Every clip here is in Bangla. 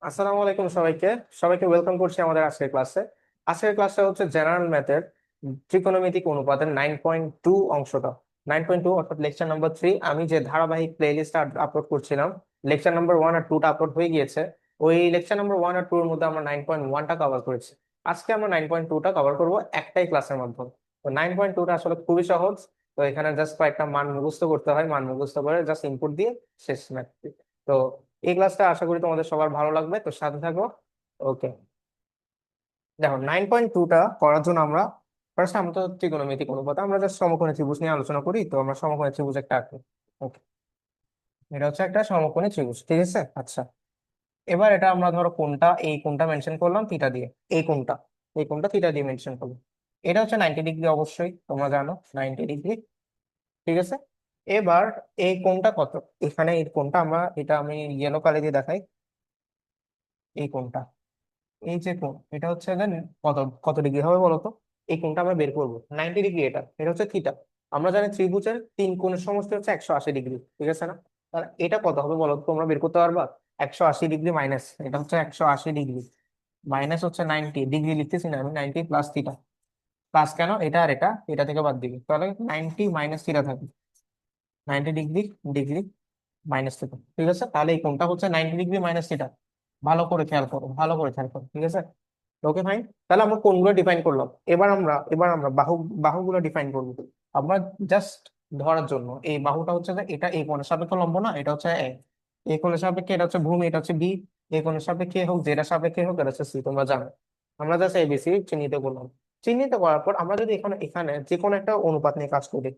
আসসালামু আলাইকুম সবাইকে। সবাইকে ওয়েলকাম করছি আমাদের আজকের ক্লাসে। আজকের ক্লাসটা হচ্ছে জেনারেল ম্যাথের ত্রিকোণমিতিক অনুপাতের 9.2 অংশটা। 9.2 অর্থাৎ লেকচার নাম্বার 3। আমি যে ধারাবাহিক প্লেলিস্টটা আপলোড করছিলাম, লেকচার নাম্বার 1 আর 2টা আপলোড হয়ে গিয়েছে। ওই লেকচার নাম্বার 1 আর 2 এর মধ্যে আমরা 9.1টা কভার করেছি। আজকে আমরা 9.2টা কভার করবো একটাই ক্লাসের মাধ্যমে। তো 9.2টা আসলে খুবই সহজ। তো এখানে জাস্ট কয়েকটা মান মুখস্থ করতে হয়, মান মুখস্থ করে জাস্ট ইনপুট দিয়ে শেষ ম্যাথ। তো এই ক্লাসটা আশা করি তোমাদের সবার ভালো লাগবে, তো সাথে থাকো। ওকে, দেখো 9.2টা করার জন্য আমরা ফার্স্ট আমরা তো ত্রিকোণমিতিক অনুপাত, আমরা জাস্ট সমকোণী ত্রিভুজ নিয়ে আলোচনা করি। তো আমরা সমকোণী ত্রিভুজ একটা আঁকবো। ওকে, এটা হচ্ছে একটা সমকোণী ত্রিভুজ, ঠিক আছে। আচ্ছা, এবার এটা আমরা ধরো কোনটা, এই কোনটা মেনশন করলাম থিটা দিয়ে। এই কোনটা, এই কোনটা থিটা দিয়ে মেনশন করলাম। এটা হচ্ছে 90 ডিগ্রি, অবশ্যই তোমরা জানো 90 ডিগ্রি, ঠিক আছে। এবার এই কোনটা কত, এখানে এই কোনটা আমরা, এটা আমি ইয়েলো কালার দিয়ে দেখাই। এই কোনটা, এই যে কোণ, এটা হচ্ছে দেন কত কত ডিগ্রি হবে বলো তো। এই কোণটা আমরা বের করবো 90 ডিগ্রি, এটা এটা হচ্ছে থিটা। আমরা জানি ত্রিভুজের তিন কোণের সমষ্টি হচ্ছে 180 ডিগ্রি, ঠিক আছে না? তাহলে এটা কত হবে বলো তো, তোমরা বের করতে পারবা? 180 ডিগ্রি মাইনাস, এটা হচ্ছে 180 ডিগ্রি মাইনাস হচ্ছে 90 ডিগ্রি, লিখতেছি না আমি, 90 প্লাস থিটা। প্লাস কেন, এটা আর এটা থেকে বাদ দিবি, তাহলে 90 মাইনাস থিটা থাকবে। 90 ডিগ্রি, ডিগ্রি মাইনাস থিটা, ঠিক আছে। তাহলে এই কোণটা হচ্ছে 90 ডিগ্রি মাইনাস থিটা। ভালো করে খেয়াল করো, ভালো করে খেয়াল করো, ঠিক আছে। ওকে ফাইন, তাহলে আমরা কোনগুলো ডিফাইন করলাম। এবার আমরা বাহুগুলো ডিফাইন করবো। আমরা জাস্ট ধরার জন্য, এই বাহুটা হচ্ছে যে এটা এই কোণের সাপেক্ষে লম্ব না, এটা হচ্ছে এ। এই কোণের সাপেক্ষে এটা হচ্ছে ভূমি, এটা হচ্ছে বি। এই কোণের সাপেক্ষে হোক, যেটা সাপেক্ষে হোক, এটা হচ্ছে সি, তোমরা জানো। আমরা জাস্ট এবিসি চিহ্নিত করলাম। চিহ্নিত করার পর আমরা যদি এখানে এখানে যে কোনো একটা অনুপাত নিয়ে কাজ করি,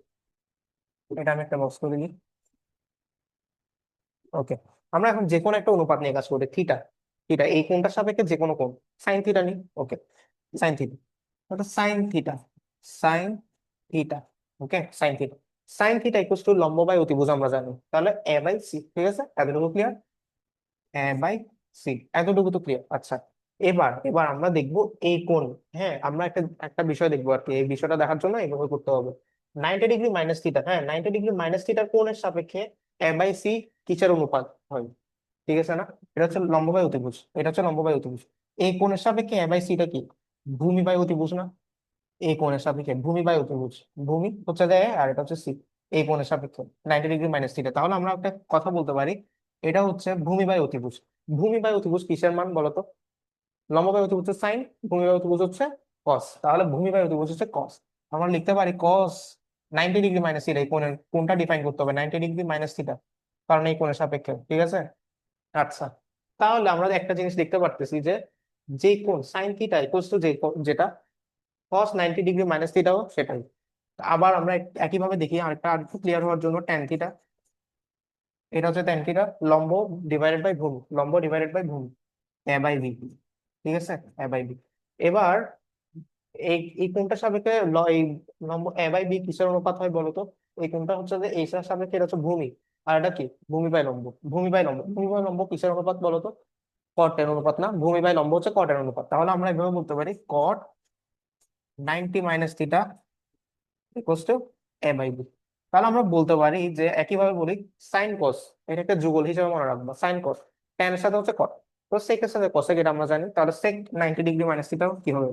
এটা আমি একটা বক্স করে দিই। ওকে, আমরা এখন যে কোনো একটা অনুপাত নিয়ে কাজ করি, থিটা। থিটা এই কোণটার সাপেক্ষে যে কোনো কোণ, সাইন থিটা নি। ওকে, সাইন থিটা, ওটা সাইন থিটা, সাইন থিটা। ওকে, sign theta, sine theta equal two লম্ব বাই অতিভুজ আমরা জানি, তাহলে এ বাই সি, ঠিক আছে। এতটুকু ক্লিয়ার, এ বাই সি, এতটুকু তো ক্লিয়ার। আচ্ছা, এবার এবার আমরা দেখবো এই কোণ। হ্যাঁ, আমরা একটা একটা বিষয় দেখবো আর কি, এই বিষয়টা দেখার জন্য এইভাবে করতে হবে। 90 ডিগ্রি মাইনাস থিটা, হ্যাঁ 90 ডিগ্রি মাইনাস থিটার কোণের সাপেক্ষে এ বাই সি কিসের অনুপাত হয়, ঠিক আছে না? এটা হচ্ছে লম্ব বাই অতিভুজ, এটা হচ্ছে লম্ব বাই অতিভুজ। এই কোণের সাপেক্ষে এ বাই সিটা কি, ভূমি বাই অতিভুজ না? এই কোণের সাপেক্ষে ভূমি বাই অতিভুজ, ভূমি হচ্ছে যে A আর এটা হচ্ছে সি। এই কোণের সাপেক্ষে 90 ডিগ্রি মাইনাস থিটা, তাহলে আমরা একটা কথা বলতে পারি, এটা হচ্ছে ভূমি বাই অতিভুজ। ভূমি বাই অতিভুজ কিসের মান বলতো? লম্ব বাই অতিভুজ হচ্ছে সাইন, ভূমি বাই অতিভুজ হচ্ছে কস, তাহলে ভূমি বাই অতিভুজ হচ্ছে কস। আমরা লিখতে পারি কস 90 ডিগ্রি মাইনাস থিটা। এই কোণের কোনটা ডিফাইন করতে হবে, 90 ডিগ্রি মাইনাস থিটা, কারণ এই কোণের সাপেক্ষে, ঠিক আছে। আচ্ছা, তাহলে আমরা একটা জিনিস দেখতে পারতেছি যে যে কোণ সাইন থিটা ইকুয়ালস টু যেটা কস 90 ডিগ্রি মাইনাস থিটাও সেটাই। আবার আমরা একইভাবে দেখি আরেকটা, আর একটু ক্লিয়ার হওয়ার জন্য, ট্যান থিটা, এটা হচ্ছে ট্যান থিটা, লম্ব ডিভাইডেড বাই ভূমি, লম্ব ডিভাইডেড বাই ভূমি, এ বাই বি, ঠিক আছে, এ বাই বি। এবার এই এই কোণটার সাপেক্ষে এই লম্ব এ বাই বি কিসের অনুপাত হয় বলতো? এই কোণটা হচ্ছে যে এইটার সাপেক্ষে এটা হচ্ছে ভূমি, আর এটা কি, ভূমি বাই লম্ব। ভূমি বাই লম্ব, ভূমি বাই লম্ব কিসের অনুপাত বলতো? কট এর অনুপাত না, ভূমি বাই লম্ব হচ্ছে কট এর অনুপাত। তাহলে আমরা এভাবে বলতে পারি cot 90 minus theta equals to A by B. তাহলে আমরা বলতে পারি যে একইভাবে বলি সাইন কস, এটা একটা যুগল হিসেবে মনে রাখবো, সাইন কস ট্যান এর সাথে হচ্ছে কট, তো সেক এর সাথে কোসেক, এটা আমরা জানি। তাহলে সেক 90 ডিগ্রি মাইনাস থিটা কি হবে,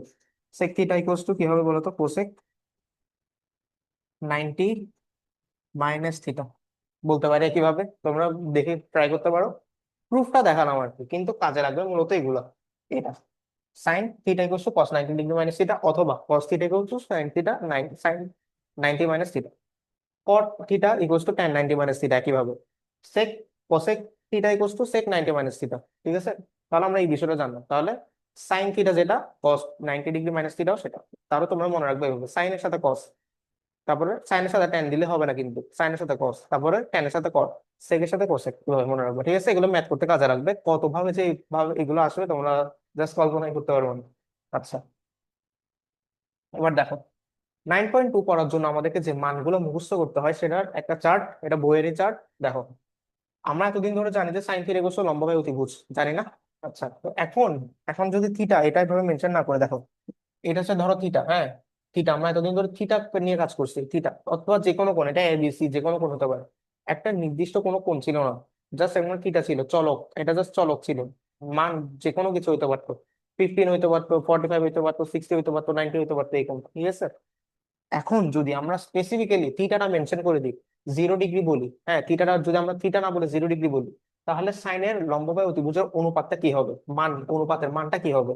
সেক থিটা ইকুয়ালস টু কি হবে বলতো, কোসেক 90 মাইনাস থিটা বলতে পারি একইভাবে। তোমরা দেখে ট্রাই করতে পারো, প্রুফটা দেখালাম আর কি, কিন্তু কাজে লাগবে মূলত এগুলা। এটা sine theta equals to cos 90 degree minus theta, অথবা cos theta equals to sine theta, sine 90 minus theta, cot theta equals to tan 90 minus theta, একইভাবে sec cosec theta equals to sec 90 minus theta, ঠিক আছে। তাহলে আমরা এই বিষয়টা জানলাম। তাহলে সাইন থিটা যেটা, কস 90 ডিগ্রি মাইনাস থিটাও সেটা। তাহলে তোমরা মনে রাখবে এইভাবে, সাইনের সাথে কস, তারপরে সাইনের সাথে ট্যান দিলে হবে না, কিন্তু সাইনের সাথে কস, তারপরে ট্যানের সাথে কট, সেকের সাথে কোসেক, এভাবে মনে রাখবে, ঠিক আছে। এগুলো ম্যাথ করতে কাজে লাগবে, কত ভাবে যে এইভাবে এগুলো আসবে তোমরা জাস্ট কল্পনাই করতে পারবে না। আচ্ছা, এবার দেখো 9.2 করার জন্য আমাদেরকে যে মানগুলো মুখস্থ করতে হয় সেটার একটা চার্ট, এটা বইয়েরই চার্ট। দেখো, আমরা এতদিন ধরে জানি যে সাইন থিটা ইকুয়াল টু লম্ব বাই অতিভুজ, জানি না? আচ্ছা, তো এখন এখন যদি থিটা এটা ভাবে মেনশন না করে, দেখো এটা হচ্ছে ধরো থিটা, হ্যাঁ থিটা, আমরা এতদিন ধরে থিটা নিয়ে কাজ করছি, থিটা অথবা যে কোনো কোণ, এটা এবিসি যে কোনো কোণ হতে পারে। একটা নির্দিষ্ট কোনো কোণ ছিল না, জাস্ট একটা থিটা ছিল, চলক, এটা জাস্ট চলক ছিল। মান যে কোনো কিছু হইতে পারতো, 15 হইতে পারতো, 45 হইতে পারতো, 60 হইতে পারতো, 90 হইতে পারতো, এই কোনটা, ঠিক আছে। এখন যদি আমরা স্পেসিফিক্যালি থিটাটা মেনশন করে দিই, 0 ডিগ্রি বলি, হ্যাঁ থিটাটা যদি আমরা থিটা না বলে 0 ডিগ্রি বলি, তাহলে সাইনের লম্ব বাই অতিভুজের অনুপাতটা কি হবে, অনুপাতের মানটা কি হবে,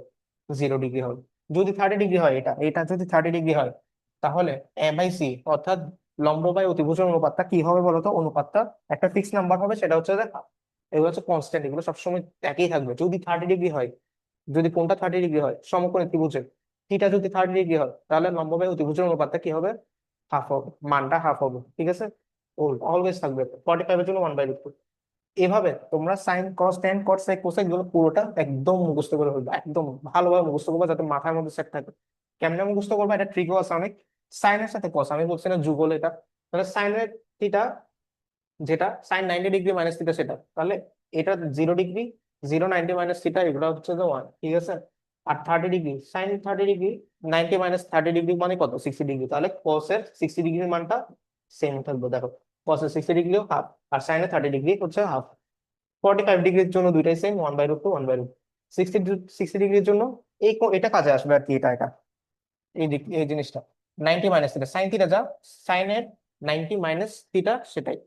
0 ডিগ্রি হবে। যদি 30 ডিগ্রি হয়, এটা এটা যদি 30 ডিগ্রি হয়, তাহলে A/C অর্থাৎ লম্ব বাই অতিভুজের অনুপাতটা কি হবে বলতো, অনুপাতটা একটা ফিক্স নাম্বার হবে, সেটা হচ্ছে যে এগুলো হচ্ছে কনস্ট্যান্ট, এগুলো সবসময় একই থাকবে যদি 30 ডিগ্রি হয়। যদি কোনটা 30 ডিগ্রি হয়, সমকোণী ত্রিভুজের থিটা যদি 30 ডিগ্রি হয়, তাহলে লম্ব বাই অতিভুজের অনুপাতটা কি হবে, হাফ হবে, মানটা হাফ হবে, ঠিক আছে। অলওয়েজ থাকবে, 45 এর জন্য 1/√2। এভাবে তোমরা sine cos tan cot sec cosec গুলো পুরোটা একদম মুখস্থ করে ফেলবে, একদম ভালোভাবে মুখস্থ করবে যাতে মাথার মধ্যে সেট থাকে। কেমনে মুখস্থ করবে, এটা ট্রিকও আছে অনেক। সাইনের সাথে কস, আমি বলছি না যুগল এটা, তাহলে সাইনের থিটা যেটা সাইন 90 ডিগ্রি মাইনাস থিটা সেটা, তাহলে এটা 0 ডিগ্রি, 0 90 মাইনাস থিটা, এগুলো হচ্ছে যে 1, ঠিক আছে। আর 30 degree, sine 30 degree, 90 minus 30 degree মানে কত, 60 ডিগ্রি, তাহলে কসের 60 ডিগ্রির মানটা সেম থাকবে, দেখো কসের 60 ডিগ্রিও হাফ, আর সাইনের 30 ডিগ্রি হচ্ছে হাফ। 45 ডিগ্রির জন্য দুইটাই সেম, 1/√2 1/√2। 60 ডিগ্রির জন্য এটা কাজে আসবে আর কি, এটা এটা এই জিনিসটা 90 মাইনাস থিটা, সাইন থিটা যা, সাইনের 90 মাইনাস থিটা সেটাই।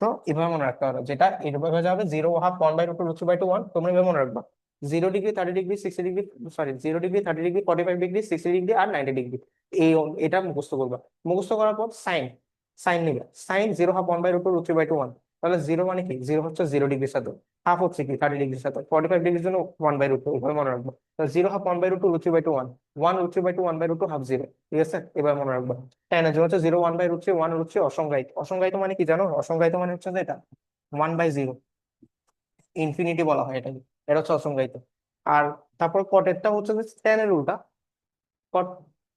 তো এভাবে মনে রাখতে হবে, যেটা এভাবে যাবে 0 1/2 1/√2 √3/2 1, তোমরা এভাবে মনে রাখবা। 0 degree, 30 degree, 60 degree, sorry 0 degree, 30 degree, 45 degree, 60 degree আর 90 ডিগ্রি। এই এটা মুখস্থ করবা। মুখস্থ করার পর সাইন, সাইন নিবে, সাইন 0 1/2 1/√2 √3/2 1, তাহলে জিরো মানে কি, জিরো হচ্ছে 0 ডিগ্রির সাথে, হাফ হচ্ছে কি 30 ডিগ্রির সাথে, 45 ডিগ্রির জন্য 1/√2, এভাবে মনে রাখবো। 0 1/2 1/√2 √3/2 1, 1 √3/2 1/2 ঠিক আছে, এবার মনে রাখবা। tan এর জন্য হচ্ছে 0 1/√3 1 √3 অসংজ্ঞায়িত। অসংজ্ঞায়িত মানে কি জানো, অসংজ্ঞায়িত মানে হচ্ছে যে এটা 1/0, ইনফিনিটি বলা হয় এটাকে, এটা হচ্ছে অসংজ্ঞায়িত। আর তারপর কটেরটা হচ্ছে যে tan এর উল্টা, কট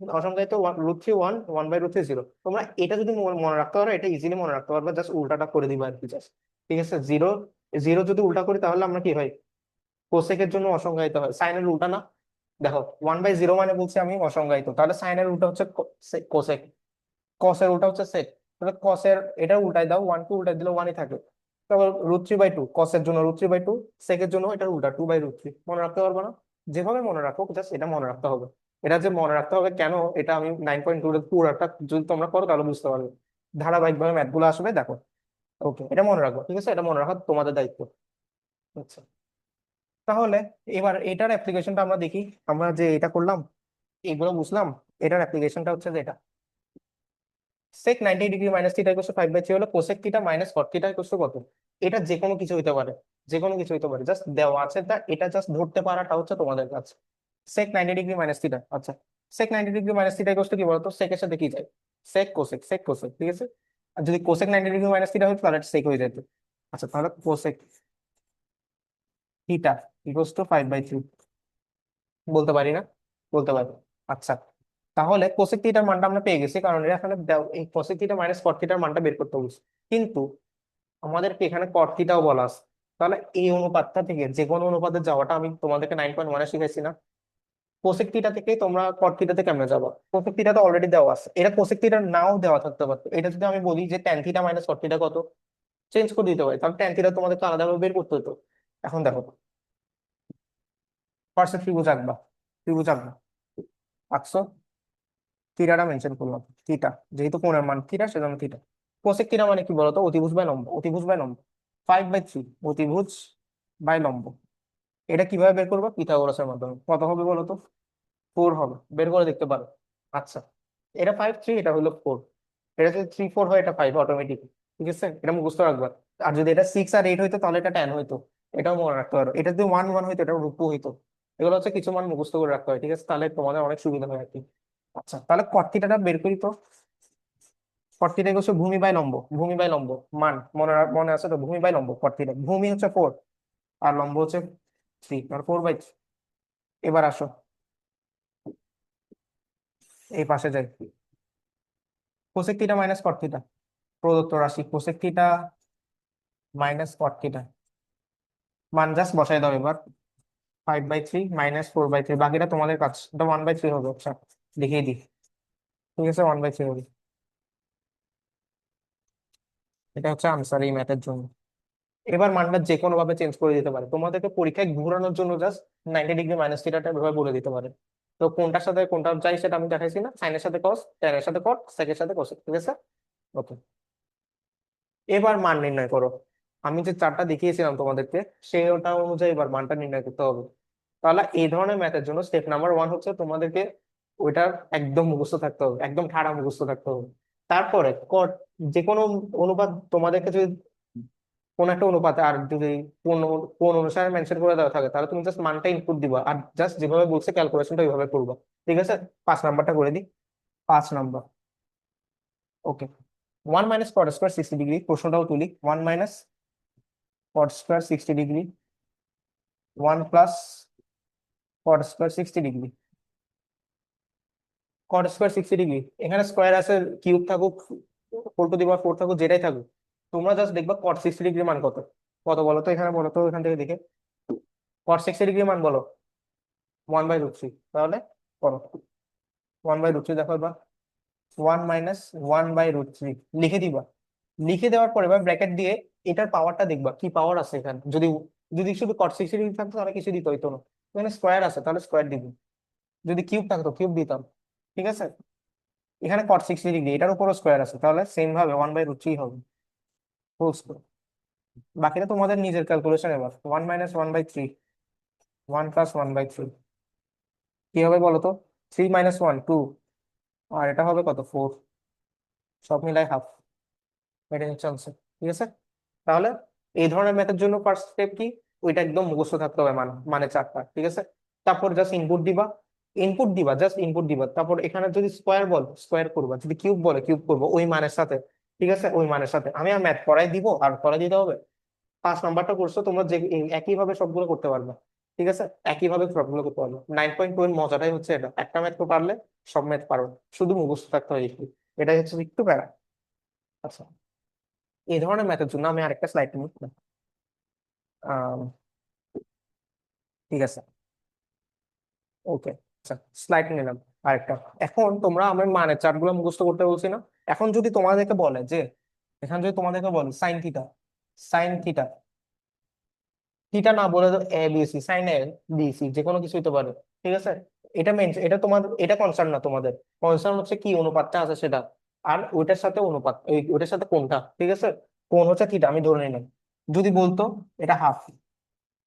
অসংজ্ঞায়িত √3 1, 1/√3 0। তোমরা এটা যদি মনে রাখতে পারো, এটা ইজিলি মনে রাখতে পারবে, জাস্ট উল্টাটা করে দিবা আর কি, জাস্ট, ঠিক আছে। জিরো জিরো যদি উল্টা করি তাহলে আমরা কি হয়, কোসেকের জন্য অসংজ্ঞায়িত হয়, সাইনের উল্টা না। দেখো 1/0 মানে বলছি আমি অসংজ্ঞায়িত, তাহলে সাইনের উল্টা হচ্ছে কোসেক, কসের উল্টা হচ্ছে সেক, তাহলে কসের এটা উল্টাই দাও, 1 কে উল্টাই দিলে 1ই থাকে। তারপর √3/2 কসের জন্য √3/2, সেকের জন্য এটা উল্টা 2/√3, মনে রাখতে পারবো না। যেভাবে মনে রাখো জাস্ট এটা মনে রাখতে হবে। এটা যে মনে রাখতে হবে কেন, এটা আমি 9.2 এর পুরোটা যদি তোমরা করো তাহলে বুঝতে পারবে, ধারাবাহিক ভাবে ম্যাথ গুলো আসবে, দেখো। ওকে, এটা মনে রাখবো, ঠিক আছে, এটা মনে রাখা তোমাদের দায়িত্ব। আচ্ছা, তাহলে এবার এটার অ্যাপ্লিকেশনটা আমরা দেখি। আমরা যে এটা করলাম, এগুলো বুঝলাম, এটার অ্যাপ্লিকেশনটা হচ্ছে যে এটা সেক 90 degree minus theta equal two 5/3 হলো কোসেক থিটা মাইনাস কট থিটা ইকুয়াল টু কত। এটা যে কোনো কিছু হইতে পারে, যে কোনো কিছু হইতে পারে, জাস্ট দেওয়া আছে তা এটা জাস্ট ধরতে পারাটা হচ্ছে তোমাদের কাছে। সেক 90 ডিগ্রি মাইনাস থিটা, আচ্ছা, সেক 90 degree minus theta equal two কি বলতো, সেকের সাথে কি যায়, সেক কোসেক, সেক কোসেক, ঠিক আছে। আর যদি কোসেক 90 ডিগ্রি মাইনাস থিটা হতো তাহলে সেক হয়ে যেত। আচ্ছা, তাহলে কোসেক থিটা ইকুয়াল টু 5/3 বলতে পারি না, বলতে পারি। আচ্ছা, তাহলে কোসেক থিটার মানটা আমরা পেয়ে গেছি, কারণ এখানে এই কোসেক থিটা মাইনাস কট থিটার মানটা বের করতে বলছি। কিন্তু আমাদেরকে এখানে কট থিটাও বলা আছে, তাহলে এই অনুপাতটা থেকে যে কোনো অনুপাতে যাওয়াটা আমি তোমাদেরকে 9.1 শিখাইছি না। কোসেক থিটা থেকে তোমরা কট থিটাতে কেমনে যাবো, কোসেক থিটা তো অলরেডি দেওয়া আছে, এটা কোসেক থিটা নাও দেওয়া থাকতে পারতো। এটা যদি আমি বলি যে ট্যান থিটা মাইনাস কট থিটা কত, চেঞ্জ করে দিতে পারি, তাহলে ট্যান থিটা তোমাদেরকে আলাদাভাবে বের করতে হতো। এখন দেখো, ফার্স্টে ত্রিভুজ আঁকবা, ত্রিভুজ আঁকবা, আঁকছো, থিটাটা মেনশন করলাম, থিটা যেহেতু কোণের মান থিটা সেজন্য থিটা। কোসেক থিটা মানে কি বলতো, অতিভুজ বাই লম্ব, অতিভুজ বাই লম্ব, 5/3 অতিভুজ বাই লম্ব। এটা কিভাবে বের করবো, পিথাগোরাসের মাধ্যমে। কত হবে বলো তো, 4 হবে, বের করে দেখতে পারো। আচ্ছা, এটা 5/3, এটা হলো 4, এটা যদি 3/4 হয়, এটা 5 অটোমেটিক, ঠিক আছে, এটা মুখস্থ রাখবা। আর যদি এটা 6 আর 8 হইতো তাহলে এটা 10 হইতো, এটাও মনে রাখতে পারো। এটা যদি 1 1 হইতো এটা √2 হইতো। এগুলো হচ্ছে কিছু মান মুখস্থ করে রাখতে হয়, ঠিক আছে, তাহলে তোমাদের অনেক সুবিধা হয় আর কি। আচ্ছা, তাহলে কট থিটাটা বের করি তো। কট থিটা হচ্ছে ভূমি বাই লম্ব, ভূমি বাই লম্ব মান মনে আছে তো, ভূমি বাই লম্ব কট থিটা, ভূমি হচ্ছে 4 আর লম্ব হচ্ছে 3, আর 4/3। এবার আসো এই পাশে যাই, কোসেক থিটা মাইনাস কট থিটা, প্রদত্ত রাশি কোসেক থিটা মাইনাস কট থিটা, মান জাস্ট বসাই দাও এবার। 5/3 মাইনাস 4/3, বাকিটা তোমাদের কাজ, এটা 1/3 হবে। আচ্ছা, দেখিয়ে দিই, ঠিক আছে, 1/3 হবে। এটা হচ্ছে আনসার এই ম্যাথের জন্য। এবার মানটা যে কোনো ভাবে চেঞ্জ করে দিতে পারে, তোমাদেরকে পরীক্ষায় ঘোরানোর জন্য জাস্ট 90 ডিগ্রি মাইনাস থিটাটা এভাবে বলে দিতে পারে। তো কোনটার সাথে কোনটা চাই সেটা আমি দেখাইছি না, সাইনের সাথে কস, ট্যানের সাথে কট, সেকের সাথে কোসেক, ঠিক আছে। ওকে, এবার মান নির্ণয় করো। আমি যে চারটা দেখিয়েছিলাম তোমাদেরকে সেই ওটা অনুযায়ী এবার মানটা নির্ণয় করতে হবে। তাহলে এই ধরনের ম্যাথের জন্য স্টেপ নাম্বার ওয়ান হচ্ছে তোমাদেরকে ওইটা একদম মুখস্থ থাকতে হবে, একদম ঠাড়া মুখস্থ থাকতে হবে। তারপরে কট, যে কোনো অনুপাত তোমাদেরকে যদি কোন একটা অনুপাতে আর যদি কোন কোন অনুসারে মেনশন করে দেওয়া থাকে তাহলে তুমি জাস্ট মানটা ইনপুট দিবা আর জাস্ট যেভাবে বলছে ক্যালকুলেশনটা ওইভাবে করবা। ঠিক আছে, 5 নাম্বারটা করে দিই। 5 নাম্বার, ওকে। 1 - cot² 60 ডিগ্রি, প্রশ্নটাও তুলি। 1 - cot² 60 degree, 1 + cot² 60 degree. cot² 60 degree, এখানে স্কোয়ার আছে, কিউব থাকুক, 4⁴ থাকুক, যেটাই থাকুক, তোমরা জাস্ট দেখবা cot 60 ডিগ্রি মান কত। কত বলো তো, এখানে বলো তো, এখান থেকে দেখে cot 60 ডিগ্রি মান বলো। 1/√3, তাহলে করো। 1/√3 দেখো এবার। 1 - 1/√3 লিখে দিবা। লিখে দেওয়ার পরে এবার ব্র্যাকেট দিয়ে এটার পাওয়ারটা দেখবা কি পাওয়ার আছে এখানে। যদি যদি শুধু cot 60 ডিগ্রি থাকতো তাহলে কিছু দিতে হইতো না, এখানে স্কোয়ার আছে তাহলে স্কোয়ার দিব। যদি কিউব থাকতো কিউব দিতাম, ঠিক আছে। এখানে cot 60 ডিগ্রি, এটার উপরও স্কোয়ার আছে তাহলে সেম ভাবে 1/√3 হবে, হোল স্কোয়ার। বাকিটা তোমাদের নিজের ক্যালকুলেশন। এবার 1 - 1/3, 1 + 1/3 কি হবে বলো তো। 3 - 1 2, আর এটা হবে কত 4, সব মিলাই হাফ। এটা হচ্ছে answer, ঠিক আছে। তাহলে এই ধরনের ম্যাথের জন্য ফার্স্ট স্টেপ কি, ওইটা একদম মুখস্থ থাকতে হবে, মানে মানে চারটা, ঠিক আছে। তারপর জাস্ট ইনপুট দিবা, ইনপুট দিবা, জাস্ট ইনপুট দিবা। তারপর এখানে যদি স্কোয়ার বল স্কোয়ার করবা, যদি কিউব বলে কিউব করবো ওই মানের সাথে, ঠিক আছে। ওই মানের সাথে আমি আর ম্যাথ করাই দিব আর করাই দিতে হবে। 5 নাম্বারটা করছো তোমরা, যে একই ভাবে সবগুলো করতে পারবে, ঠিক আছে। একই ভাবে সবগুলো করতে পারবে। 9.2 এর মজাটাই হচ্ছে এটা, একটা ম্যাথ তো পারলে সব ম্যাথ পারো, শুধু মুখস্থ থাকতে হয় একটু। এটাই হচ্ছে একটু প্যারা। আচ্ছা, এই ধরনের ম্যাথের জন্য আমি আরেকটা স্লাইড নিই। আম, ঠিক আছে, ওকে। আচ্ছা, স্লাইড নিলাম আরেকটা। এখন তোমরা আমার মানের চার্ট গুলো মুখস্থ করতে বলছি না। এখন যদি তোমাদেরকে বলে যে, এখানে যদি তোমাদেরকে বলে sign theta, sine theta, theta না বলে তো A B C, sign A B C, যে কোনো কিছু হতে পারে, ঠিক আছে। এটা মেন, এটা তোমাদের এটা কনসার্ন না, তোমাদের কনসার্ন হচ্ছে কি অনুপাতটা আছে সেটা, আর ওইটার সাথে অনুপাত ওইটার সাথে কোনটা, ঠিক আছে। কোন হচ্ছে থিটা, আমি ধরে নিলাম। যদি বলতো এটা half,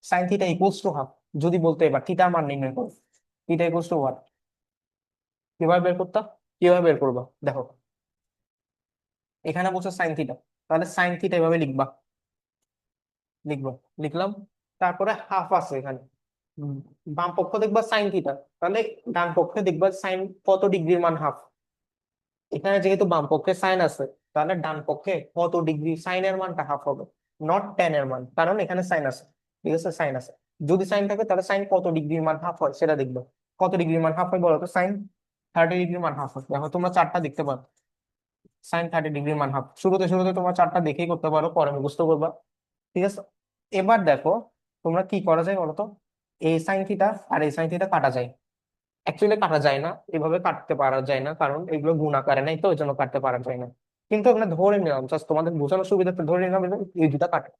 sign theta equals to half, যদি বলতো এবার থিটার মান নির্ণয় করো, থিটা ইকুয়ালস টু ওয়াট, কিভাবে বের করতাম, কিভাবে বের করবা দেখো। এখানে বলছো সাইন থিটা, তাহলে সাইন থিটা এভাবে লিখবা, লিখবো, লিখলাম। তারপরে হাফ আছে এখানে, উম, বাম পক্ষ দেখবা সাইন থিটা, তাহলে ডান পক্ষে দেখবা সাইন কত ডিগ্রির মান হাফ। এখানে যেহেতু বাম পক্ষে সাইন আছে তাহলে ডান পক্ষে কত ডিগ্রি সাইনের মানটা হাফ হবে, নট টেন এর মান, কারণ এখানে সাইন আছে, ঠিক আছে, সাইন আছে। যদি সাইন থাকে তাহলে সাইন কত ডিগ্রির মান হাফ হয় সেটা দেখবো। কত ডিগ্রির মান হাফ হয় বলো তো, সাইন 30 ডিগ্রির মান হাফ হয়। দেখো তোমরা চারটা দেখতে পারো, সাইন 30 ডিগ্রির মান হাফ। শুরুতে শুরুতে তোমরা চারটা দেখেই করতে পারো, পরে মুখস্থ করবা, ঠিক আছে। এবার দেখো তোমরা কি করা যায় বলো তো। এই সাইন থিটা আর এই সাইন থিটা কাটা যায়, অ্যাকচুয়ালি কাটা যায় না, এভাবে কাটতে পারা যায় না কারণ এগুলো গুণ আকারে নাই, তো ওই জন্য কাটতে পারা যায় না। কিন্তু আমরা ধরে নিলাম, জাস্ট তোমাদের বোঝানোর সুবিধার্থে ধরে নিলাম এবং এই দুইটা কাটা,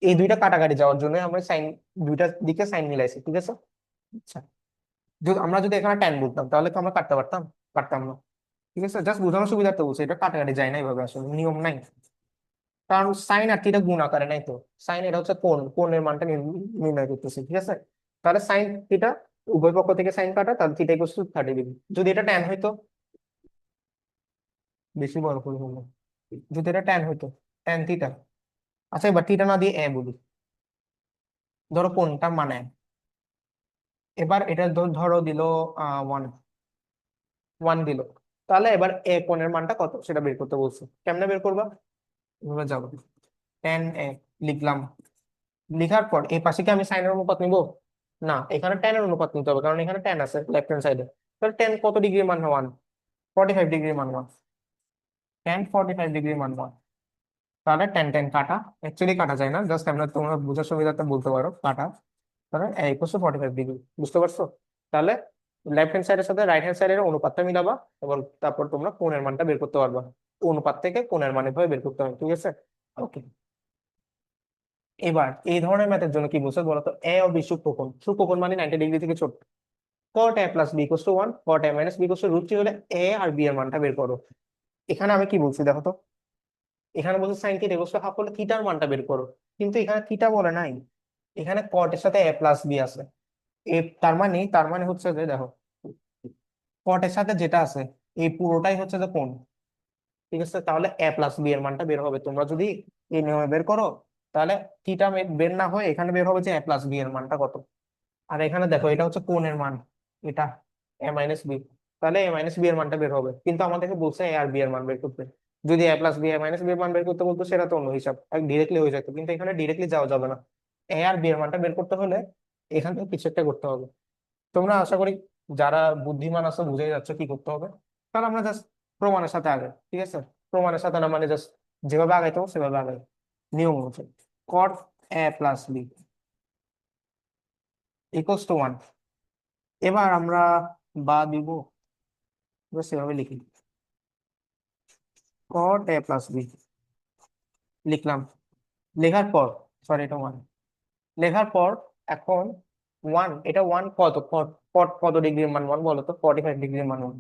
এই দুইটা কাটাকাটি যাওয়ার জন্য আমরা সাইন, দুইটা দিকে সাইন মিলাইছি, ঠিক আছে। আচ্ছা, যদি আমরা যদি এখানে ট্যান বলতাম তাহলে তো আমরা কাটতে পারতাম, পারতাম না, ঠিক আছে। জাস্ট বোঝানোর সুবিধার্থে বলছি, এটা কাটাকাটি যায় না এইভাবে, আসলে নিয়ম নাই। কারণ সাইন আর থিটা গুণ আকারে নাই তো, সাইন এটা হচ্ছে কোণ, কোণের মানটা নির্ণয় করতেছি, ঠিক আছে। তাহলে সাইন থিটা, উভয় পক্ষ থেকে সাইন কাটা, তাহলে থিটা ইকুয়াল টু 30 ডিগ্রি। যদি এটা ট্যান হইতো, বেশি বড় করে বলবো, যদি এটা ট্যান হইতো, ট্যান থিটা। আচ্ছা, এবার থিটা না দিয়ে এ বলি, ধরো কোনটা মানে, এবার এটা ধরো দিল 1, 1 দিল, তাহলে এবার এ কোণের মানটা কত সেটা বের করতে বলছে। কেমনে বের করবা, এভাবে যাবো, ট্যান এ লিখলাম। লিখার পর এই পাশে কি আমি সাইনের অনুপাত নিব, না, এখানে ট্যানের অনুপাত নিতে হবে কারণ এখানে ট্যান আছে লেফট হ্যান্ড সাইডে। তাহলে ট্যান কত ডিগ্রি মান 1, 45 ডিগ্রি মান 1, ট্যান 45 ডিগ্রি মান 1। তাহলে ট্যান ট্যান কাটা, অ্যাকচুয়ালি কাটা যায় না, জাস্ট আমরা তোমরা বোঝার সুবিধাতে বলতে পারো কাটা। তাহলে এ ইকুয়াল টু 45 ডিগ্রি, বুঝতে পারছো। তাহলে লেফট হ্যান্ড সাইডের সাথে রাইট হ্যান্ড সাইডের অনুপাতটা মিলাবা এবং তারপর তোমরা কোণের মানটা বের করতে পারবা। অনুপাত থেকে কোণের মান এভাবে বের করতে হবে, ঠিক আছে। ওকে। এবার এই ধরনের ম্যাথের জন্য কি বলছে বলতো, এ ও বি সূক্ষ্মকোণ, সূক্ষ্মকোণ মানে 90 ডিগ্রি থেকে ছোট। Cot A plus B equal to 1, cot A minus B equal to √3 হলে এ আর বি এর মানটা বের করো। এখানে আমি কি বলছি দেখো তো, এখানে বলছে sine theta equal to half হলে থিটার মানটা বের করো, কিন্তু এখানে থিটা বলে নাই, এখানে কট এর সাথে এ প্লাস বি আছে। এ তার মানে হচ্ছে যে দেখো, কট এর সাথে যেটা আছে এই পুরোটাই হচ্ছে যে কোণ, ঠিক আছে? তাহলে এ প্লাস বি এর মানটা বের হবে। তোমরা যদি এই নিয়মে বের করো, তাহলে থিটা বের না হয়ে এখানে বের হবে যে এ প্লাস বি এর মানটা কত। আর এখানে দেখো এটা হচ্ছে কোণের মান, এটা এ মাইনাস বি, তাহলে এ মাইনাস বি এর মানটা বের হবে। কিন্তু আমাদেরকে বলছে এ আর বি এর মান বের করতে। যদি এ plus B A minus B এর মান বের করতে বলতো সেটা তো অন্য হিসাব, ডিরেক্টলি হয়ে যেত, কিন্তু এখানে ডিরেক্টলি যাওয়া যাবে না। এ আর বি এর মানটা বের করতে হলে এখান থেকে কিছু একটা করতে হবে। তোমরা আশা করি যারা বুদ্ধিমান আছো বুঝেই যাচ্ছ কি করতে হবে। তাহলে আমরা জাস্ট প্রমাণের সাথে আগে, ঠিক আছে? প্রমাণের সাথে না মানে জাস্ট যেভাবে আগাইতে হবে সেভাবে আগাই, নিয়ম অনুযায়ী। কট A plus B equals two 1। এবার আমরা বা দিব, জাস্ট এভাবে লিখি, কট এ প্লাস বি লিখলাম। লেখার পর, সরি এটা 1, লেখার পর এখন 1, এটা 1 কত, কট কট কত ডিগ্রির মান 1 বলো তো? 45 ডিগ্রির মান 1,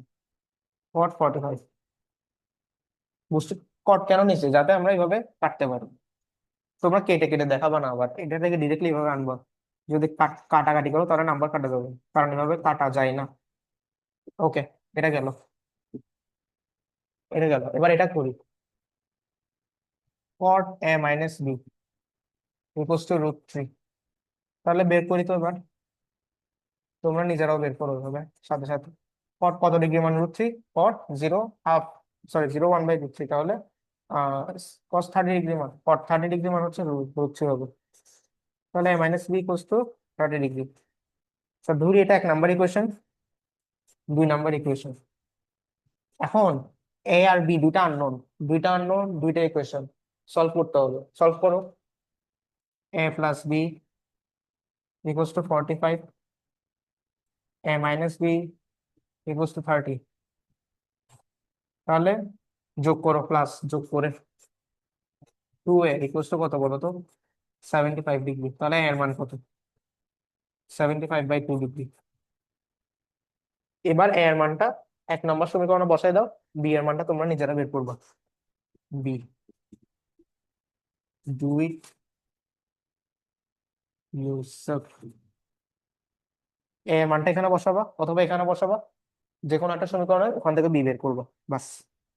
কট 45। বুঝতে, কট কেন নিচ্ছে? যাতে আমরা এইভাবে কাটতে পারি। তোমরা কেটে কেটে দেখাবা না, আবার এটা থেকে ডিরেক্টলি এইভাবে আনবা। যদি কাটাকাটি করো তাহলে নাম্বার কাটা যাবে, কারণ এভাবে কাটা যায় না। ওকে, এটা গেল, এটা গেল। এবার এটা করি, কট A minus B equals two √3। তাহলে বের করি তো এবার, তোমরা নিজেরাও বের করো এভাবে সাথে সাথে। কট কত ডিগ্রি মান √3, কট 0 হাফ, সরি 0 1/√3, তাহলে কস 30 ডিগ্রি মান, কট 30 ডিগ্রি মান হচ্ছে √3 হবে। তাহলে minus B equals to 30 degree. ধরি এটা 1 নাম্বার ইকুয়েশন। 2 নাম্বার ইকুয়েশন, এখন এ আর বি দুইটা আননোন, দুইটা ইকুয়েশন সলভ করতে হবে। সলভ করো। A plus B equals to 45, A minus B equals to 30। তাহলে যোগ করো, প্লাস যোগ করে 2a ইকুয়ালস টু কত বলো তো? 75 ডিগ্রি। তাহলে এর মান কত? 75/2 ডিগ্রি। এবার এ এর মানটা 1 নম্বর সমীকরণে বসাই দাও, বি এর মানটা তোমরা নিজেরা বের করবা। বি 2 ইউসেফ, এ এর মানটা এখানে বসাবা অথবা এখানে বসাবা, যে কোনো একটা সমীকরণে ওখান থেকে বি বের করবো, বাস।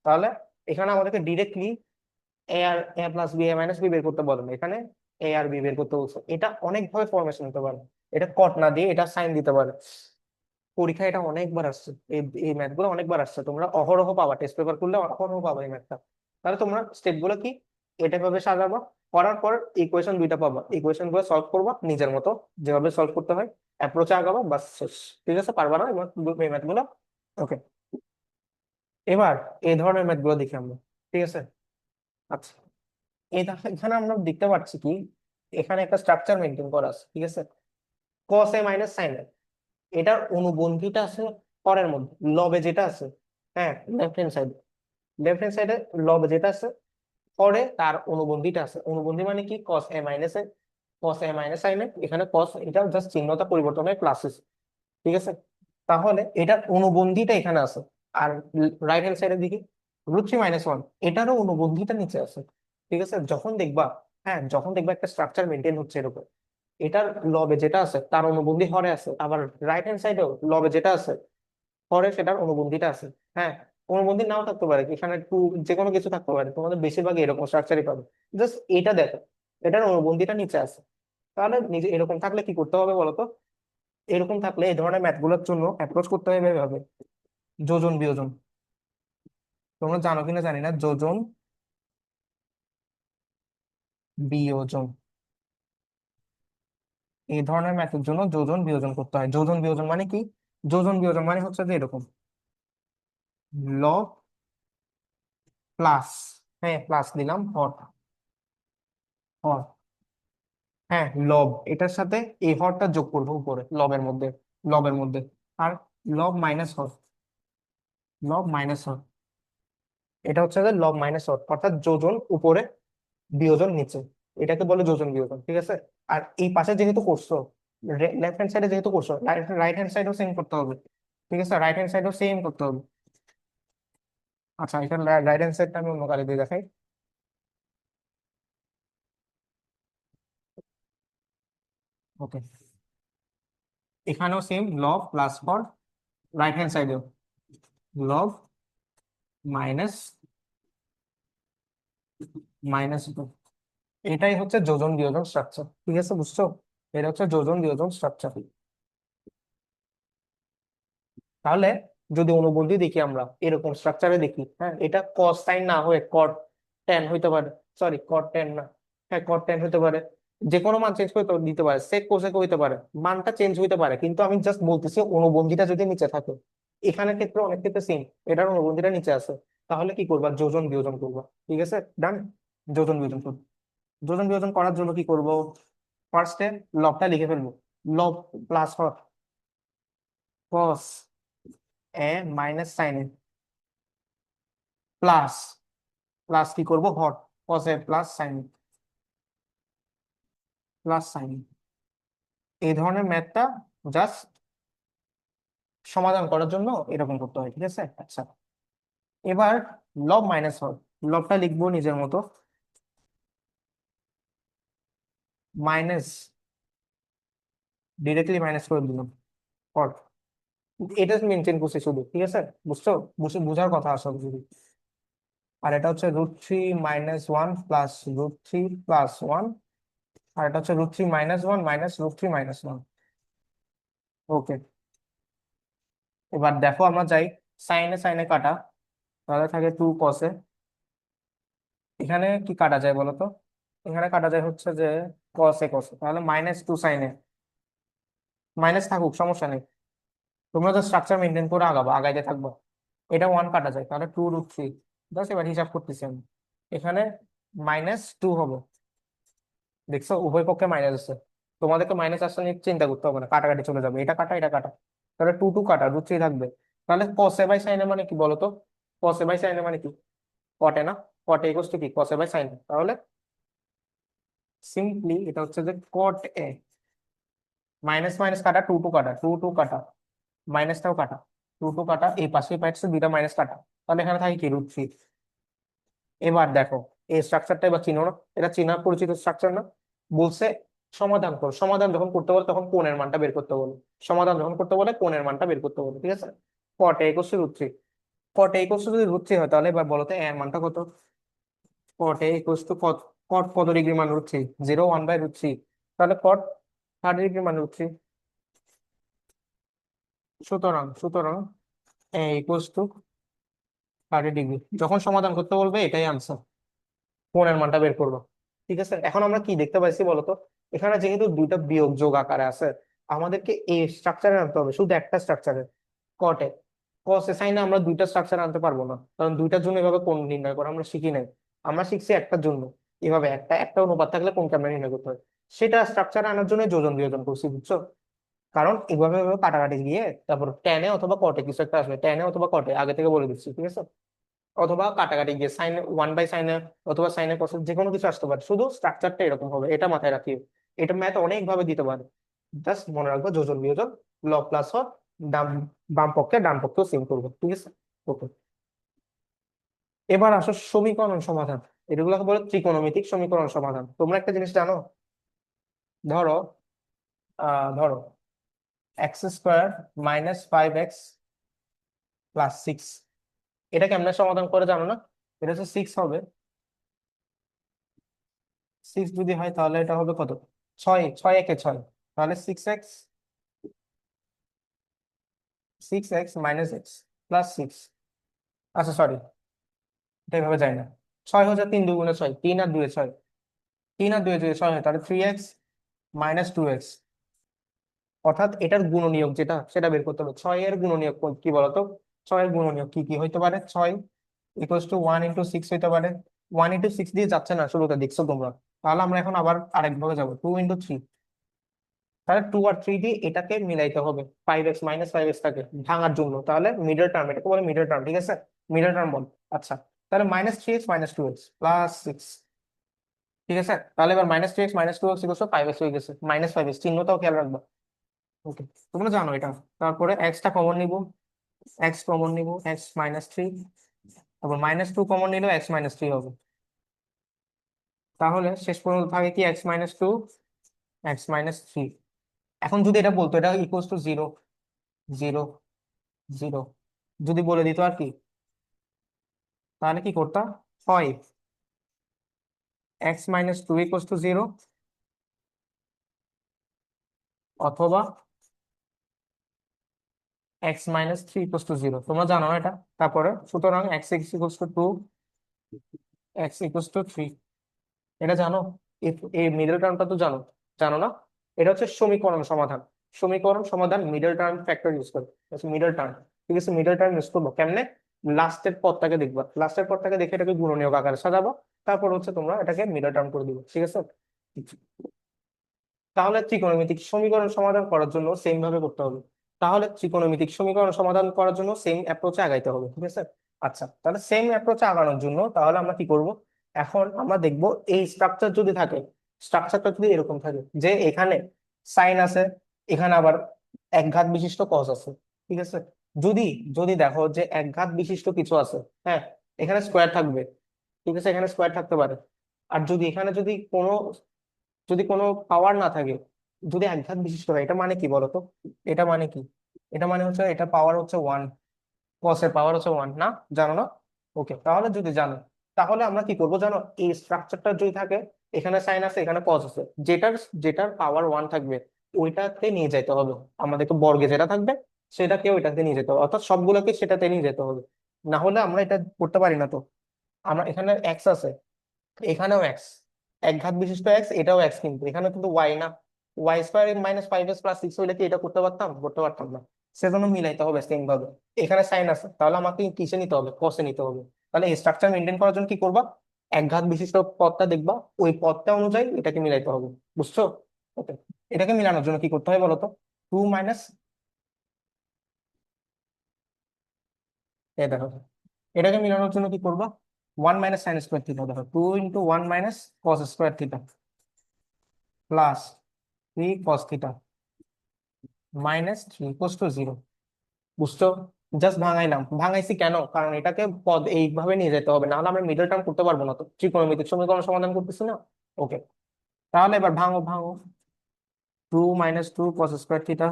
তাহলে এখানে আমাদেরকে directly A plus B A minus B বের করতে বলেন, এখানে এ আর বি বের করতে বলছে। এটা অনেক ভাবে ফরমেশন হতে পারে, এটা কট না দিয়ে এটা সাইন দিতে পারে। পরীক্ষা এটা অনেকবার আসছে, এই ম্যাথ গুলো অনেকবার আসছে, তোমরা অহরহ পাবা, টেস্ট পেপার করলে অহরহ পাবা এই ম্যাথটা। তাহলে তোমরা স্টেপ গুলো কি, এটা ভাবে সাজাবা, করার পর ইকুয়েশন দুইটা পাবা, ইকুয়েশন গুলো সলভ করবা নিজের মতো, যেভাবে সলভ করতে হয় অ্যাপ্রোচে আগাবা, বাস শেষ। ঠিক আছে? পারবা না এই ম্যাথ গুলো? ওকে, এবার এই ধরনের ম্যাথ গুলো দেখি আমরা, ঠিক আছে? আচ্ছা, এখানে আমরা দেখতে পাচ্ছি কি, এখানে একটা স্ট্রাকচার মেনটেন করা আছে, ঠিক আছে? কস এ মাইনাস সাইন এ, এটার অনুবন্ধীটা আছে পরের মধ্যে, লবে যেটা আছে, হ্যাঁ লেফট হ্যান্ড সাইডে লবে যেটা আছে পরে তার অনুবন্ধীটা আছে। অনুবন্ধী মানে কি? কস এ মাইনাস এ, কস এ মাইনাস সাইন এ, এখানে কস, এটা জাস্ট চিহ্নটা পরিবর্তন হয় ক্লাসেস, ঠিক আছে? তাহলে এটার অনুবন্ধীটা এখানে আছে। আর রাইট হ্যান্ড সাইডের দিকে √3 - 1, এটারও অনুবন্ধীটা নিচে আছে, ঠিক আছে? যখন দেখবা একটা স্ট্রাকচার মেনটেন হচ্ছে এরকম, এটার লবে যেটা আছে তার অনুবন্ধী হরে আছে, আবার রাইট হ্যান্ড সাইডেও লবে যেটা আছে হরে সেটার অনুবন্ধীটা আছে। হ্যাঁ, অনুবন্ধী নাও থাকতে পারে, এখানে একটু যে কোনো কিছু থাকতে পারে, তোমাদের বেশিরভাগ এরকম স্ট্রাকচারই পাবে। জাস্ট এটা দেখো, এটার অনুবন্ধীটা নিচে আছে। তাহলে নিজে এরকম থাকলে কি করতে হবে বলতো? এরকম থাকলে এই ধরনের ম্যাথ গুলোর জন্য অ্যাপ্রোচ করতে হবে এভাবে, যোজন বিয়োজন। তোমরা জানো কিনা জানি না, যোজন বিয়োজন, এই ধরনের ম্যাথের জন্য যোজন বিয়োজন করতে হয়। যোজন বিয়োজন মানে কি? যোজন বিয়োজন মানে হচ্ছে যে এরকম, লব প্লাস, হ্যাঁ প্লাস দিলাম, হর, হর, হ্যাঁ লব, এটার সাথে এই হরটা যোগ করবো উপরে লবের মধ্যে, আর লব মাইনাস হর, লব মাইনাস হর, এটা হচ্ছে যে লব মাইনাস হর, অর্থাৎ যোজন উপরে বিয়োজন নিচে। এটাকে বলে যোজন বিয়োজন, ঠিক আছে। আর এই পাশে যেহেতু করছো, লেফট হ্যান্ড সাইডে যেহেতু করছো, রাইট হ্যান্ড সাইডও সেম করতে হবে, ঠিক আছে, রাইট হ্যান্ড সাইডও সেম করতে হবে। আচ্ছা, এটা রাইট হ্যান্ড সাইডটা আমি অন্য কালি দিয়ে দেখাই। ওকে, এখানেও সেম লব প্লাস ফর, রাইট হ্যান্ড সাইডেও লব মাইনাস মাইনাস, এটাই হচ্ছে যোজন বিয়োজন স্ট্রাকচার, ঠিক আছে, বুঝছো? এটা হচ্ছে যোজন বিয়োজন স্ট্রাকচার। তাহলে যদি অনুবন্ধী দেখি আমরা এরকম স্ট্রাকচারে দেখি, হ্যাঁ, এটা কস সাইন না হয়ে কট টেন হইতে পারে, সরি কট টেন না, হ্যাঁ কট টেন হইতে পারে, যে কোনো মান চেঞ্জ করে দিতে পারে, সেক কোসেক হইতে পারে, মানটা চেঞ্জ হইতে পারে, কিন্তু আমি জাস্ট বলতেছি অনুবন্ধীটা যদি নিচে থাকে, এখানের ক্ষেত্রে অনেক ক্ষেত্রে সেম, এটার অনুবন্ধীটা নিচে আছে, তাহলে কি করবা, যোজন বিয়োজন করবা, ঠিক আছে, ডান, যোজন বিয়োজন করবো। যোজন বিয়োজন করার জন্য কি করব, ফার্স্টে লবটা লিখে ফেলবো, লব প্লাস কস এ মাইনাস সাইন এ প্লাস, প্লাস কি করব হট কস এ প্লাস সাইন এ প্লাস সাইন এ। এই ধরনের ম্যাথটা জাস্ট সমাধান করার জন্য এরকম করতে হয়, ঠিক আছে। আচ্ছা, এবার লব মাইনাস হট, লবটা লিখবো নিজের মতো, মাইনাস, ডিরেক্টলি মাইনাস করে দিলাম হট, এটা মেনটেন করছি শুধু, ঠিক আছে, বুঝছো, বুঝার কথা আসলে যদি। আর এটা হচ্ছে √3 -1 প্লাস √3 + 1, আর এটা হচ্ছে √3 -1 মাইনাস √3 -1। ওকে, এবার দেখো আমরা যাই সাইনে সাইনে কাটা, তাহলে থাকে 2 কসে, এখানে কি কাটা যায় বলো তো, এখানে কাটা যায় হচ্ছে যে কসে কসে, তাহলে -2 সাইনে, মাইনাস থাকুক সমস্যা নেই, তোমরা তো স্ট্রাকচার মেনটেন করে আগাবো, আগাইতে থাকবো। এটা 1 কাটা যায়, তাহলে 2√3, জাস্ট এবার হিসাব করতেছি আমি, এখানে -2 হবে, দেখছো উভয় পক্ষে মাইনাস আছে, তোমাদেরকে মাইনাস আসলে নিয়ে চিন্তা করতে হবে না, কাটাকাটি চলে যাবে, এটা কাটা এটা কাটা, তাহলে 2 2 কাটা √3 থাকবে। তাহলে কসে বাই সাইনে মানে কি বলতো, কসে বাই সাইনে মানে কি, কটে না, কটে ইকুয়াল টু কি কসে বাই সাইনে, তাহলে সিম্পলি এটা হচ্ছে যে কট এ, মাইনাস মাইনাস কাটা, 2 2 কাটা, 2 2 কাটা, মাইনাসটাও কাটা, 2 2 কাটা, এই পাশে পাইছে দুইটা মাইনাস কাটা, তাহলে এখানে থাকে কি √3। এবার দেখো এই স্ট্রাকচারটা এবার চিনো না, এটা চেনা পরিচিত স্ট্রাকচার না, বলছে সমাধান করো, সমাধান যখন করতে বলে তখন কোণের মানটা বের করতে বলে, সমাধান যখন করতে বলে কোণের মানটা বের করতে বলে, ঠিক আছে। Cot A equal to √3, cot A equal to যদি √3 হয়, তাহলে এবার বলো তো এর মানটা কত, কট এ ইকুয়াল টু কট, কট কত ডিগ্রি মান √3, 0 1/√3, তাহলে কট 30 ডিগ্রি মান √3, সুতরাং সুতরাং এ ইকুয়াল টু 30 ডিগ্রি, যখন সমাধান করতে বলবে এটাই আনসার, কোণের মানটা বের করবো, ঠিক আছে। এখন আমরা কি দেখতে পাইছি বলতো, এখানে যেহেতু দুইটা বিয়োগ যোগ আকারে আছে, আমাদেরকে এই স্ট্রাকচারে আনতে হবে শুধু একটা স্ট্রাকচারে, কটে, কসে সাইনে আমরা দুইটা স্ট্রাকচার আনতে পারবো না, কারণ দুইটার জন্য এভাবে কোণ নির্ণয় করা আমরা শিখি নাই, আমরা শিখছি একটার জন্য, এভাবে একটা একটা অনুপাত থাকলে কোনটা আমরা নির্ণয় করতে হয়, সেটা স্ট্রাকচার আনার জন্য যোজন বিয়োজন করছি, বুঝছো। কারণ এভাবে এভাবে কাটাকাটি গিয়ে তারপর টেনে অথবা কটে কিছু একটা আসবে, টেনে অথবা কটে আগে থেকে বলে দিচ্ছি, ঠিক আছে, অথবা কাটাকাটি গিয়ে সাইন 1/সাইনে অথবা সাইনে কস, যে কোনো কিছু আসতে পারে, শুধু স্ট্রাকচারটা এরকম হবে, এটা মাথায় রাখিও। এটা ম্যাথ অনেক ভাবে দিতে পারে, জাস্ট মনে রাখবো যোজন বিয়োজন, লব প্লাস হর, ডান, বাম পক্ষে ডান পক্ষেও সেম করবো, ঠিক আছে। ওকে, এবার আসো সমীকরণ সমাধান, এগুলোকে বলে ত্রিকোণমিতিক সমীকরণ সমাধান। তোমরা একটা জিনিস জানো, ধরো ধরো x² -5x + 6, এটা কেমনে সমাধান করে জানো না, এটা হচ্ছে 6 হবে, 6 যদি হয় তাহলে এটা হবে কত, 6, 6 একে 6, তাহলে 6x -x আচ্ছা সরি, এটা এভাবে যায় না, 6 3 2 6, 3 আর 2 6, 3 আর 2 যদি 6 হয় তাহলে 3x -2x, অর্থাৎ এটার গুণনীয়ক যেটা সেটা বের করতে হবে, 6 এর গুণনীয়ক কি বলতো, 6 এর গুণনীয়ক কি কি হইতে পারে, 6 ইকুয়াল টু 1 × 6 হইতে পারে, 1 × 6 দিয়ে যাচ্ছে না শুরুতে, দেখছো তোমরা, তাহলে আমরা এখন আবার আরেকভাবে যাবো, 2 × 3, তাহলে 2 আর 3 দিয়ে এটাকে মিলাইতে হবে, 5x -5x টাকে ভাঙার জন্য, তাহলে মিডল টার্ম, এটাকে বলে মিডল টার্ম, ঠিক আছে, মিডল টার্ম বল। আচ্ছা, তাহলে -3x -2x + 6, ঠিক আছে, তাহলে এবার -3x -2x 5x হয়ে গেছে, -5x চিহ্নটাও খেয়াল রাখবা। ওকে, তোমরা জানো এটা। তারপরে এক্সটা কমন নিব, এক্স কমন নিব, x-3, তারপর -2 কমন নিলেও x-3 হবে। তাহলে শেষ পর্যন্ত থাকে কি x-2, x-3। এখন যদি এটা বলতো এটা ইকুয়ালস টু 0, 0, 0, যদি বলে দিত আর কি, তাহলে কি করতাম? হয় x-2 ইকুয়ালস টু 0, অথবা x-3 ইকুয়ালস টু 0। তোমরা জানো না এটা। তারপরে সুতরাং x equals to 2, x equals to 3, এটা জানো? এই মিডল টার্মটা তো জানো, জানো না? এটা হচ্ছে সমীকরণ সমাধান। সমীকরণ সমাধান মিডল টার্ম ফ্যাক্টর ইউজ করে, মিডল টার্ম। ঠিক আছে, মিডল টার্ম ইউজ করবো কেমনে? লাস্টের পদটাকে দেখবা, লাস্টের পদটাকে দেখে এটাকে গুণনীয়ক আকারে সাজাবো, তারপর হচ্ছে তোমরা এটাকে মিডল টার্ম করে দিবে। ঠিক আছে, তাহলে ত্রিকোণমিতিক সমীকরণ সমাধান করার জন্য সেম ভাবে করতে হবে। তাহলে ত্রিকোণমিতিক সমীকরণ সমাধান করার জন্য সেম অ্যাপ্রোচে আগাইতে হবে। ঠিক আছে, আচ্ছা, তাহলে সেম অ্যাপ্রোচে আগানোর জন্য তাহলে আমরা কি করব? এখন আমরা দেখব এই স্ট্রাকচার যদি থাকে, স্ট্রাকচারটা যদি এরকম থাকে যে এখানে সাইন আছে, এখানে আবার একঘাত বিশিষ্ট কস আছে। ঠিক আছে, যদি যদি দেখো যে একঘাত বিশিষ্ট কিছু আছে, হ্যাঁ, এখানে স্কোয়ার থাকবে। ঠিক আছে, এখানে স্কোয়ার থাকতে পারে। আর যদি এখানে যদি কোনো পাওয়ার না থাকে, যদি একঘাত বিশিষ্ট হয়, এটা মানে কি বলতো? এটা মানে কি? এটা মানে হচ্ছে এটা পাওয়ার হচ্ছে 1, কসের পাওয়ার হচ্ছে 1, না? জানো না? ওকে, তাহলে যদি জানো, তাহলে আমরা কি করবো জানো? এই স্ট্রাকচারটা যদি থাকে, এখানে সাইন আছে, এখানে কস আছে, যেটার যেটার পাওয়ার 1 থাকবে ওইটাতে নিয়ে যেতে হবে আমাদেরকে। বর্গে যেটা থাকবে সেটাকে ওইটাতে নিয়ে যেতে হবে, অর্থাৎ সবগুলোকে সেটাতে নিয়ে যেতে হবে। না হলে আমরা এটা করতে পারি না তো। আমরা এখানে এক্স আছে, এখানেও এক্স, একঘাত বিশিষ্ট এক্স, এটাও এক্স, কিন্তু এখানে কিন্তু ওয়াই না। y² -5x + 6 হইলে কি এটা করতে পারতাম? করতে পারতাম না। সেজন্য মিলাইতে হবে সেম ভাবে। এখানে সাইন আছে, তাহলে আমাকে কিসে নিতে হবে? কসে নিতে হবে। তাহলে এই স্ট্রাকচার মেনটেন করার জন্য কি করবা? একঘাত বিশিষ্ট পদটা দেখবা, ওই পদটা অনুযায়ী এটাকে মিলাইতে হবে। বুঝছো? ওকে, এটাকে মিলানোর জন্য কি করতে হয় বলতো? 2 মাইনাস, এ দেখো, এটাকে মিলানোর জন্য কি করবা? 1 - sin² থিটা, দেখো 2 × 1 - cos² থিটা +3 cos থিটা -3 = 0। বুঝছো? জাস্ট ভাঙাইলাম, ভাঙাইছি কেন? কারণ এটাকে পদ এইভাবে নিয়ে যেতে হবে, নাহলে আমরা মিডল টার্ম করতে পারবো না তো, ত্রিকোণমিতিক সমীকরণ সমাধান করতেছি না। ওকে, তাহলে এবার ভাঙো ভাঙো। 2 - 2 cos² থিটা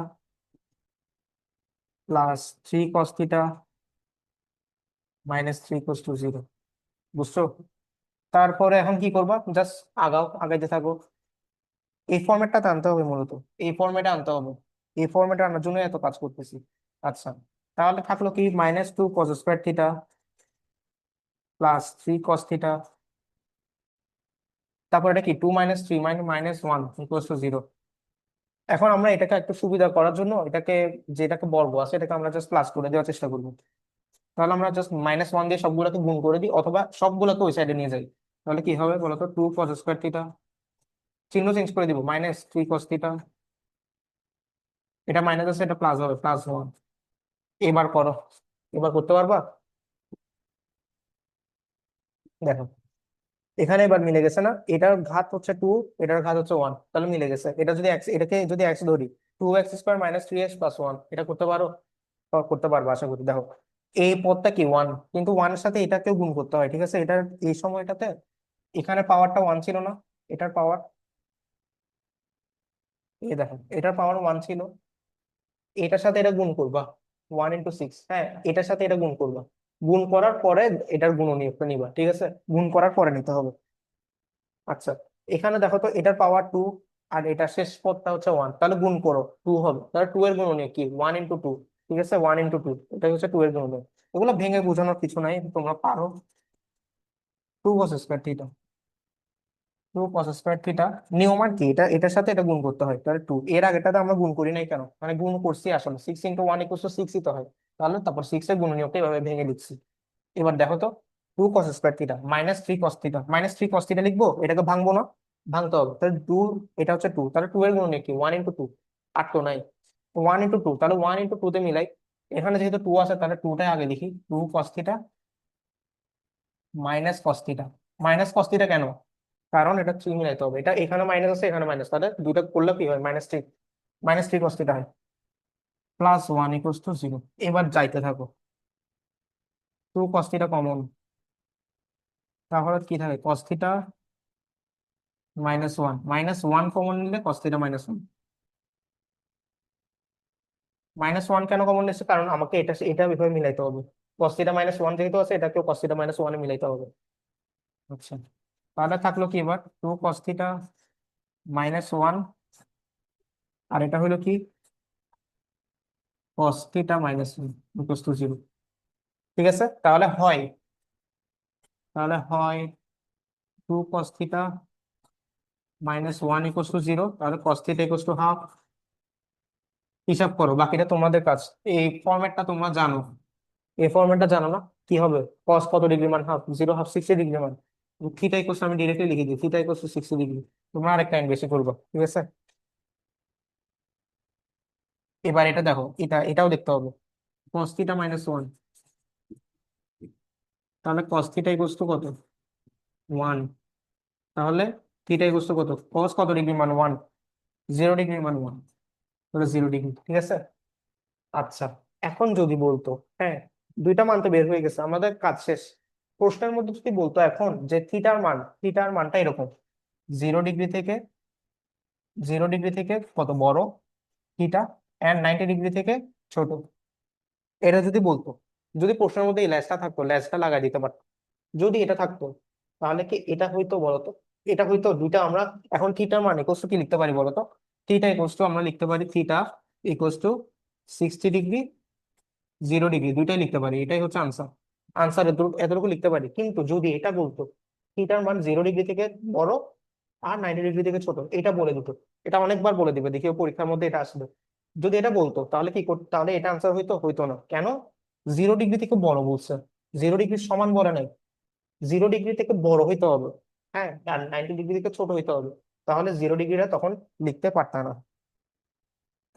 +3 cos থিটা -3 = 0। বুঝছো? তারপরে এখন কি করবা? জাস্ট আগাও, আগাইতে থাকো। এই ফরম্যাটটা আনতে হবে মূলত, এই ফরম্যাটে আনতে হবে। এই ফরম্যাটে আনার জন্য এত কাজ করতেছি। আচ্ছা, তাহলে থাকলো কি -2 cos² থিটা +3 cos থিটা, তারপর এটা কি 2 - 3 -1 = 0। এখন আমরা এটাকে একটু সুবিধা করার জন্য এটাকে, যেটাকে বর্গ আছে এটাকে আমরা জাস্ট প্লাস করে দেওয়ার চেষ্টা করবো। তাহলে আমরা জাস্ট -1 দিয়ে সবগুলোকে গুণ করে দিই, অথবা সবগুলোকে ওই সাইডে নিয়ে যাই। তাহলে কি হবে বলতো? 2 cos²থিটা, চিহ্ন চেঞ্জ করে দিব, -3 cos থিটা, এটা মাইনাস আছে, এটা প্লাস হবে, +1। এবার করো, এবার করতে পারবা? দেখো, এখানে এবার মিলে গেছে না? এটার ঘাত হচ্ছে 2, এটার ঘাত হচ্ছে 1, তাহলে মিলে গেছে। এটা যদি x, এটাকে যদি x ধরি, 2x² -3x + 1, এটা করতে পারো? করতে পারবো আশা করি। দেখো, এই পদটা কি 1, কিন্তু 1 এর সাথে এটাকেও গুণ করতে হয়। ঠিক আছে, এটার এই সময়টাতে এখানে পাওয়ারটা 1 ছিল না? এটার পাওয়ার, এই দেখো, এটার পাওয়ার 1 ছিল, এটার সাথে এটা গুণ করবা, 1 × 6, হ্যাঁ, এটার সাথে এটা গুণ করবা। গুণ করার পরে এটার গুণনীয়কটা নিবা। ঠিক আছে, গুণ করার পরে নিতে হবে। আচ্ছা, এখানে দেখো তো, এটার পাওয়ার 2 আর এটা শেষ পদটা হচ্ছে 1, তাহলে গুণ করো, 2 হবে। তাহলে 2 এর গুণনীয়ক কি? 1 × 2। ঠিক আছে, 1 × 2, এটা হচ্ছে 2 এর গুণনীয়ক। এগুলো ভেঙে বোঝানোর কিছু নাই, তোমরা পারো। 2 cos² থিটা, 2 cos² থিটা, নিয়ম আর কি, এটা এটার সাথে এটা গুণ করতে হয়। তাহলে 2, এর আগেটাতে আমরা গুণ করি নাই কেন? মানে গুণ করছি আসলে, 6 × 1 = 6ই তো হয়। তাহলে তারপর 6 এর গুণনীয়কটা এভাবে ভেঙে লিখছি। এবার দেখো তো, 2 cos²থিটা -3 cos থিটা, -3 cos থিটা লিখবো, এটাকে ভাঙবো না? ভাঙতে হবে। তাহলে 2, এটা হচ্ছে 2, তাহলে 2 এর গুণনীয়ক কি? 1 × 2, আর তো নাই। 1 × 2, তাহলে 1 × 2 তে মিলাই। এখানে যেহেতু 2 আছে, তাহলে 2টাই আগে লিখি। 2 cos theta -cos theta. -cos theta কেন? কারণ এটা 3 মিলাইতে হবে, এটা এখানে মাইনাস আছে এখানে মাইনাস, তাহলে দুইটা করলে কি হয় মাইনাস 3, -3 cos θ হয়, +1 = 0। এবার যাইতে থাকো, 2 cos θ কমন, তাহলে কি থাকে cos θ -1, -1 কমন নিলে cos θ -1। -1 কেন কমন নিচ্ছে, কারণ আমাকে এটা এটা এভাবে মিলাইতে হবে, cos θ -1 যেহেতু আছে এটাকেও cos θ -1 এ মিলাইতে হবে। আচ্ছা, তাহলে থাকলো কি এবার 2 cos θ -1, আর এটা হলো কি cos θ -1 = 0। ঠিক আছে, তাহলে হয় 2 cos θ -1 = 0, তাহলে cos θ = হাফ। হিসাব করো, বাকিটা তোমাদের কাজ। এই ফরম্যাটটা তোমরা জানো, এই ফরম্যাটটা জানো না? কি হবে, cos কত ডিগ্রি মান, হাফ, 0 হাফ 60 ডিগ্রি মান। থিটা ইকুয়াল আমি ডিরেক্টলি লিখে দিই, থিটা ইকুয়াল 60 ডিগ্রি। তোমরা আরেকটা টাইম বেশি করবো, ঠিক আছে। এবার এটা দেখো, এটাও দেখতে হবে, cos θ -1, তাহলে cos θ = কত, 1। তাহলে থিটা ইকুয়াল কত, cos কত ডিগ্রি মান 1, 0 ডিগ্রি মান 1, তাহলে 0 ডিগ্রি, ঠিক আছে। আচ্ছা, এখন যদি বলতো, হ্যাঁ, দুইটা মান তো বের হয়ে গেছে, আমাদের কাজ শেষ। প্রশ্নের মধ্যে যদি বলতো এখন যে থিটার মানটা এরকম, 0 ডিগ্রি থেকে 0 ডিগ্রি থেকে কত বড় থিটা, এন্ড 90 ডিগ্রি থেকে ছোট, এটা যদি বলতো, যদি প্রশ্নের মধ্যে এই ল্যাজটা থাকতো, ল্যাজটা লাগাই দিতে পারতো। যদি এটা থাকতো, তাহলে কি এটা হইতো বলতো, এটা হইতো দুইটা আমরা এখন থিটার মান ইকুয়াল টু কি লিখতে পারি বলতো, থিটা ইকুয়াল টু আমরা লিখতে পারি theta equal two 60 degree, 0 degree, দুইটাই লিখতে পারি, এটাই হচ্ছে আনসার। আনসার এতটুকু লিখতে পারি, কিন্তু যদি এটা বলতো থিটার মান 0 ডিগ্রি থেকে বড় আর 90 ডিগ্রি থেকে ছোট, এটা বলে দিত, এটা অনেকবার বলে দিবে, দেখিও পরীক্ষার মধ্যে এটা আসবে। যদি এটা বলতো তাহলে কি করতো, তাহলে এটা আনসার হইতো, হইতো না কেন, 0 ডিগ্রি থেকে বড় বলছে, 0 ডিগ্রি সমান বলে নাই, 0 ডিগ্রি থেকে বড় হইতে হবে, হ্যাঁ, আর 90 ডিগ্রি থেকে ছোট হইতে হবে, তাহলে 0 ডিগ্রিটা তখন লিখতে পারতাম না,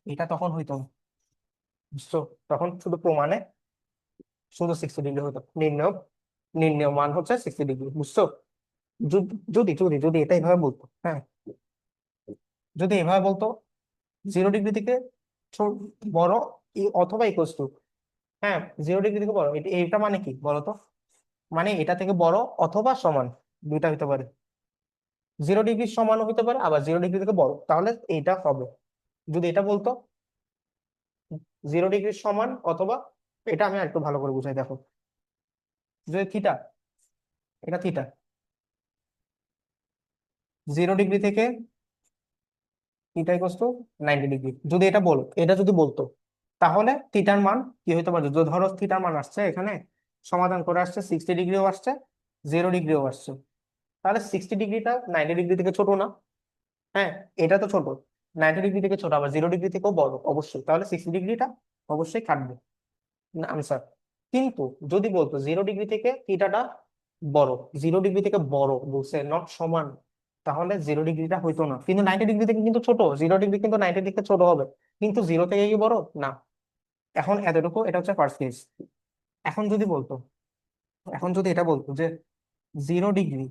এটা তখন হইতো না, বুঝছো? তখন শুধু প্রমাণে শুধু 60 ডিগ্রি হতো, নির্ণয় মান হচ্ছে 60 ডিগ্রি, বুঝছো? যদি এটা এভাবে বলতো, হ্যাঁ, যদি এভাবে বলতো 0 ডিগ্রি থেকে বড় অথবা ইকুয়াল টু, হ্যাঁ, 0 ডিগ্রি থেকে বড়, এটা মানে কি বলতো, মানে এটা থেকে বড় অথবা সমান, দুইটা হতে পারে, 0 ডিগ্রি সমানও হতে পারে আবার 0 ডিগ্রি থেকে বড়, তাহলে এইটা হবে। যদি এটা বলতো 0 ডিগ্রি সমান অথবা, এটা আমি একটু ভালো করে বুঝাই দেখো, যদি থিটা, এটা থিটা, 0 ডিগ্রি থেকে থিটা ইকুয়াল টু 90 ডিগ্রি, যদি এটা বলো, এটা যদি বলতো, তাহলে থিটার মান কি হইতে পারে, যদি ধরো থিটার মান আসছে এখানে, সমাধান করে আসছে 60 ডিগ্রিও আসছে 0 ডিগ্রিও আসছে, তাহলে 60 ডিগ্রিটা 90 ডিগ্রি থেকে ছোট না, হ্যাঁ, এটা তো ছোট, 90 ডিগ্রি থেকে ছোট, আবার 0 ডিগ্রি থেকেও বড় অবশ্যই, তাহলে 60 ডিগ্রিটা অবশ্যই কাটবে না আনসার। কিন্তু যদি বলতো 0 ডিগ্রি থেকে থিটাটা বড়, 0 ডিগ্রি থেকে বড় বলছে, নট সমান, তাহলে 0 ডিগ্রিটা হইতো না, কিন্তু 90 ডিগ্রি থেকে কিন্তু ছোট, 0 ডিগ্রি কিন্তু 90 থেকে ছোট হবে, কিন্তু 0 থেকে কি বড় না। এখন এতটুকু, এটা হচ্ছে ফার্স্ট কেস। এখন যদি বলতো, এখন যদি এটা বলতো যে 0 degree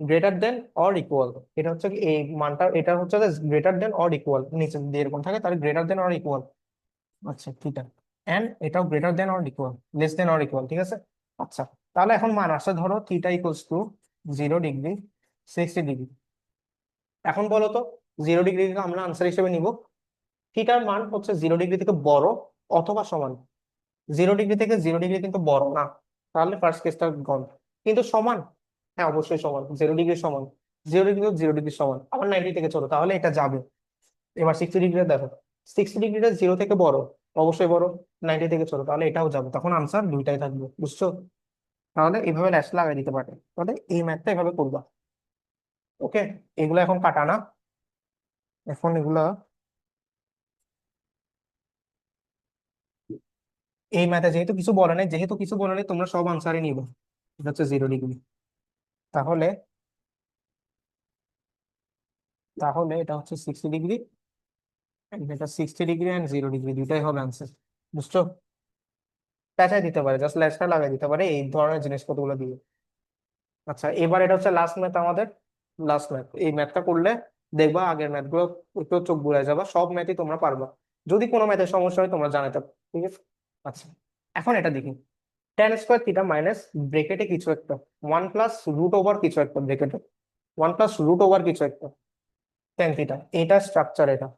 greater than or equal, এটা হচ্ছে কি এই মানটা, এটা হচ্ছে গ্রেটার দেন অর ইকুয়াল, নিচে যদি এরকম থাকে তাহলে গ্রেটার দেন অর ইকুয়াল, আচ্ছা ঠিক আছে, এন্ড এটাও greater than or equal, less than or equal, ঠিক আছে। আচ্ছা, তাহলে এখন মান আসছে ধরো theta equals two 0 degree, 60 degree. এখন বলো তো, 0 ডিগ্রি আমরা আনসার হিসেবে নিব, থিটার মান হচ্ছে 0 ডিগ্রি থেকে বড় অথবা সমান, 0 ডিগ্রি থেকে 0 ডিগ্রি কিন্তু বড় না, তাহলে ফার্স্ট কেসটা গন। কিন্তু সমান, হ্যাঁ অবশ্যই সমান, 0 ডিগ্রি সমান, 0 ডিগ্রি 0 ডিগ্রি সমান, আবার 90 থেকে ছোট, তাহলে এটা যাবে। এবার 60 ডিগ্রি দেখো, 60 ডিগ্রিটা 0 থেকে বড়, অবশ্যই বড়, 90 থেকে ছোট, তাহলে এটাও যাবে, তখন আনসার দুইটাই থাকবে, বুঝছো? তাহলে এইভাবে ল্যাশ লাগাই দিতে পারে, তাহলে এই ম্যাথটা এভাবে করবা। ওকে, এগুলো এখন কাটা না, এখন এগুলা, এই ম্যাথে যেহেতু কিছু বলে নাই তোমরা সব আনসারই নিবে, এটা হচ্ছে 0 ডিগ্রি, তাহলে তাহলে এটা হচ্ছে 60 ডিগ্রি, এটা 60 ডিগ্রি অ্যান্ড 0 ডিগ্রি, দুইটাই হবে আনসার, বুঝছো? পেঁচাই দিতে পারে, জাস্ট ল্যাশটা লাগাই দিতে পারে এই ধরনের জিনিসপত্রগুলো দিয়ে। আচ্ছা, এবার এটা হচ্ছে লাস্ট ম্যাথ আমাদের। লাস্ট ম্যাথ, এই ম্যাথটা করলে দেখবা আগের ম্যাথ গুলো একটু চোখ বুলাই যাবা, সব ম্যাথই তোমরা পারবা। যদি কোনো ম্যাথের সমস্যা হয় তোমরা জানাতে পারো, ঠিক আছে? আচ্ছা, এখন এটা দেখি। টেন স্কোয়ার থিটা মাইনাস ব্রেকেটে কিছু একটা, ওয়ান প্লাস রুট ওভার কিছু একটা ব্রেকেটে, ওয়ান প্লাস রুট ওভার কিছু একটা টেন থিটা, এটা স্ট্রাকচার। এটা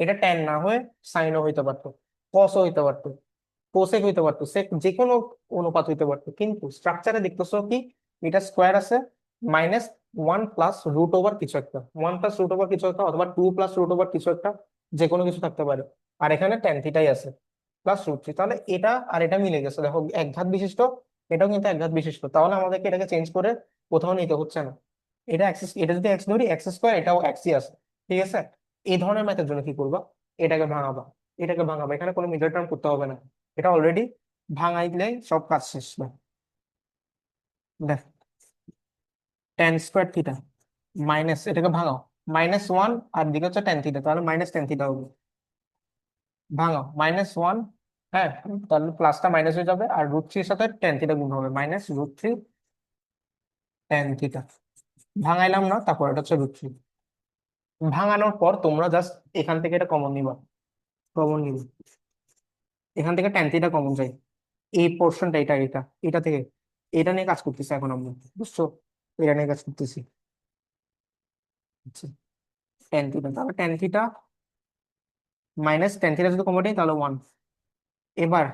এটা টেন না হয়ে সাইনও হইতে পারতো, কসও হইতে পারতো, কোসেক হইতে পারতো, সেক, যে কোনো অনুপাত হইতে পারতো, কিন্তু স্ট্রাকচারে দেখতেছো কি এটা স্কোয়ার আছে minus one plus root over কিছু একটা, ওয়ান প্লাস রুট ওভার কিছু একটা অথবা টু প্লাস রুট ওভার কিছু একটা, যে কোনো কিছু থাকতে পারে। আর এখানে টেন থিটাই আছে প্লাস রুট থ্রি, তাহলে এটা আর এটা মিলে গেছে, দেখো এক ঘাত বিশিষ্ট, এটাও কিন্তু এক ঘাত বিশিষ্ট, তাহলে আমাদেরকে এটাকে চেঞ্জ করে কোথাও নিতে হচ্ছে না। এটা এক্স, এটা যদি এক্স ধরি এক্স স্কোয়ার, এটাও এক্সই আছে, ঠিক আছে? এই ধরনের ম্যাথের জন্য কি করবা, এটাকে ভাঙাবা, এটাকে ভাঙাবা, এখানে কোনো মিডল টার্ম করতে হবে না, এটা অলরেডি ভাঙাই দিলে সব কাজ শেষ। দেখ, টেন স্কোয়ার থিটা মাইনাস, এটাকে ভাঙাও, মাইনাস ওয়ান, আর দিকে হচ্ছে টেন থিটা, তাহলে মাইনাস টেন থিটা হবে। ভাঙাও, মাইনাস ওয়ান, হ্যাঁ, তাহলে প্লাসটা মাইনাস হয়ে যাবে, আর রুট থ্রির সাথে টেন থিটা গুণ হবে, minus root three tan theta. ভাঙাইলাম না, তারপর এটা হচ্ছে রুট থ্রি। ভাঙানোর পর তোমরা জাস্ট এখান থেকে এটা কমন নিবা, কমন নিবে, এখান থেকে টেন থিটা কমন যায়, এই পোর্শনটা, এটা এটা এটা থেকে, এটা নিয়ে কাজ করতেছি এখন আমরা, বুঝছো? এটা নিয়ে কাজ করতেছি। টেন থিটা, তাহলে tan theta minus tan theta যদি কমন নেই তাহলে ওয়ান। এবার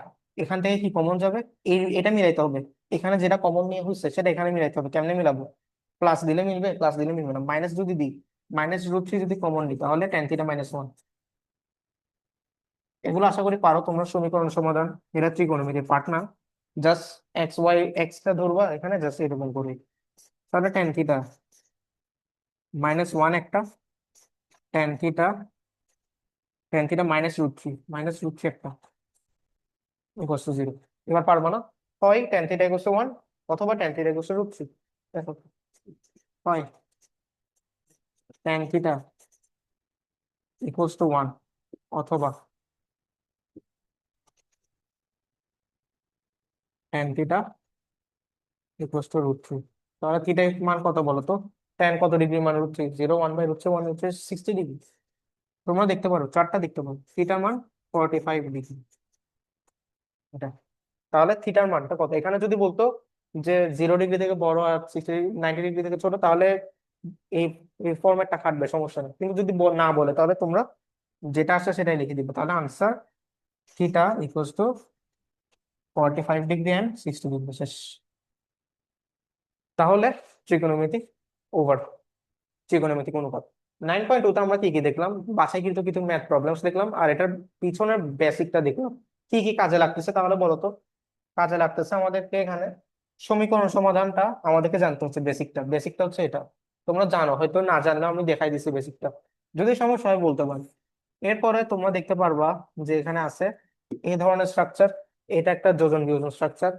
এখান থেকে কি কমন যাবে, এই এটা মিলাইতে হবে, এখানে যেটা কমন নিয়ে হচ্ছে সেটা এখানে মিলাইতে হবে। কেমনে মিলাবো, প্লাস দিলে মিলবে, প্লাস দিলে মিলবে না, মাইনাস যদি দিই, মাইনাস রুট থ্রি যদি কমন নিই তাহলে টেন থিটা মাইনাস ওয়ান। এগুলো আশা করি পারো তোমরা সমীকরণ সমাধান, এটা ত্রিকোণমিতি পার্ট না, জাস্ট এক্স ওয়াই এক্স টা ধরবা এখানে, জাস্ট এরকম করি। তাহলে টেন থিটা মাইনাস ওয়ান একটা, tan theta, tan theta minus root three একটা, ইকুয়াল টু জিরো। এবার পারবো না, হয় tan theta equal to one অথবা tan theta equal to root three. দেখো, হয় tan theta equal to one অথবা tan theta equal to root three. তাহলে থিটা মান কত বলো তো, টেন কত ডিগ্রি, মান root three, zero, one by root three, one হচ্ছে 60 ডিগ্রি। তোমরা দেখতে পারো, চারটা দেখতে পারো, থিটার মান 45 ডিগ্রি, এটা। তাহলে থিটার মানটা কত, এখানে যদি বলতো যে 0 ডিগ্রি থেকে বড় আর 90 ডিগ্রি থেকে ছোট, তাহলে এই এই ফরম্যাটটা খাটবে, সমস্যা নেই। কিন্তু যদি না বলে তাহলে তোমরা যেটা আসছে সেটাই লিখে দিবে। তাহলে answer theta equals to 45 degree and 60 degree, শেষ। তাহলে ত্রিকোণমিতি ওভার, ত্রিকোণমিতিক অনুপাত 9.2 তে আমরা কি কি দেখলাম, বাসায় কিন্তু কিছু ম্যাথ প্রবলেমস দেখলাম, আর এটার পিছনের বেসিকটা দেখলাম। কি কি কাজে লাগতেছে তাহলে বলো তো? কাজে লাগতেছে আমাদেরকে এখানে সমীকরণ সমাধানটা আমাদেরকে জানতে হচ্ছে, বেসিকটা, বেসিকটা হচ্ছে এটা। তোমরা জানো, হয়তো না জানলেও আমি দেখাই দিছি বেসিকটা, যদি সমস্যা হয় বলতে পারি। এরপরে তোমরা দেখতে পারবা যে এখানে আছে এই ধরনের স্ট্রাকচার, এটা একটা যোজন বিয়োজন স্ট্রাকচার।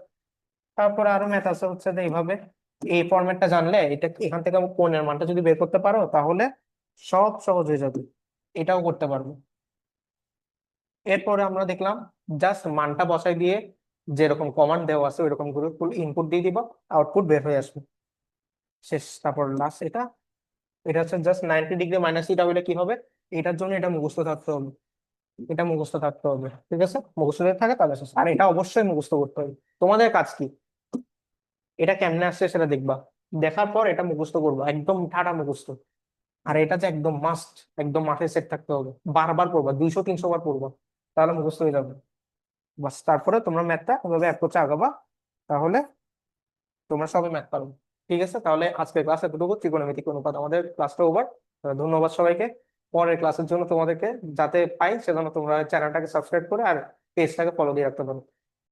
তারপরে আরো ম্যাথ আছে হচ্ছে যে এইভাবে, এই ফরম্যাটটা জানলে এটা এখান থেকে কোণের মানটা যদি বের করতে পারো তাহলে সব সহজ হয়ে যাবে, এটাও করতে পারবো। এরপরে আমরা দেখলাম জাস্ট মানটা বসাই দিয়ে যেরকম কমান্ড দেওয়া আছে ওইরকম করে ফুল ইনপুট দিয়ে দিবা, আউটপুট বের হয়ে আসবে, শেষ। তারপর লাস্ট এটা, এটা হচ্ছে জাস্ট 90 ডিগ্রি মাইনাস থিটা হলে কি হবে, এটার জন্য এটা মুখস্থ থাকতে হবে, এটা মুখস্থ থাকতে হবে, ঠিক আছে? মুখস্থ যদি থাকে তাহলে শেষ। আর এটা অবশ্যই মুখস্থ করতে হবে। তোমাদের কাজ কি, এটা কেমনে আসছে সেটা দেখবা, দেখার পর এটা মুখস্থ করবা, একদম ঠাডা মুখস্থ। আর এটা যে একদম মাস্ট, একদম মাথায় সেট থাকতে হবে, বারবার পড়বা, 200-300 বার পড়বা, তাহলে মুখস্থ হয়ে যাবে। বাস, তারপরে তোমরা ম্যাথটা ওভাবে অ্যাপ্রোচে আগাবা, তাহলে তোমরা সবাই ম্যাথ পারবে। ঠিক আছে, তাহলে আজকের ক্লাস এতটুকু, ত্রিকোণমিতিক অনুপাত আমাদের ক্লাসটা ওভার। ধন্যবাদ সবাইকে। পরের ক্লাসের জন্য তোমাদেরকে যাতে পাই সেজন্য তোমরা চ্যানেলটাকে সাবস্ক্রাইব করে আর পেজটাকে ফলো দিয়ে রাখতে পারো।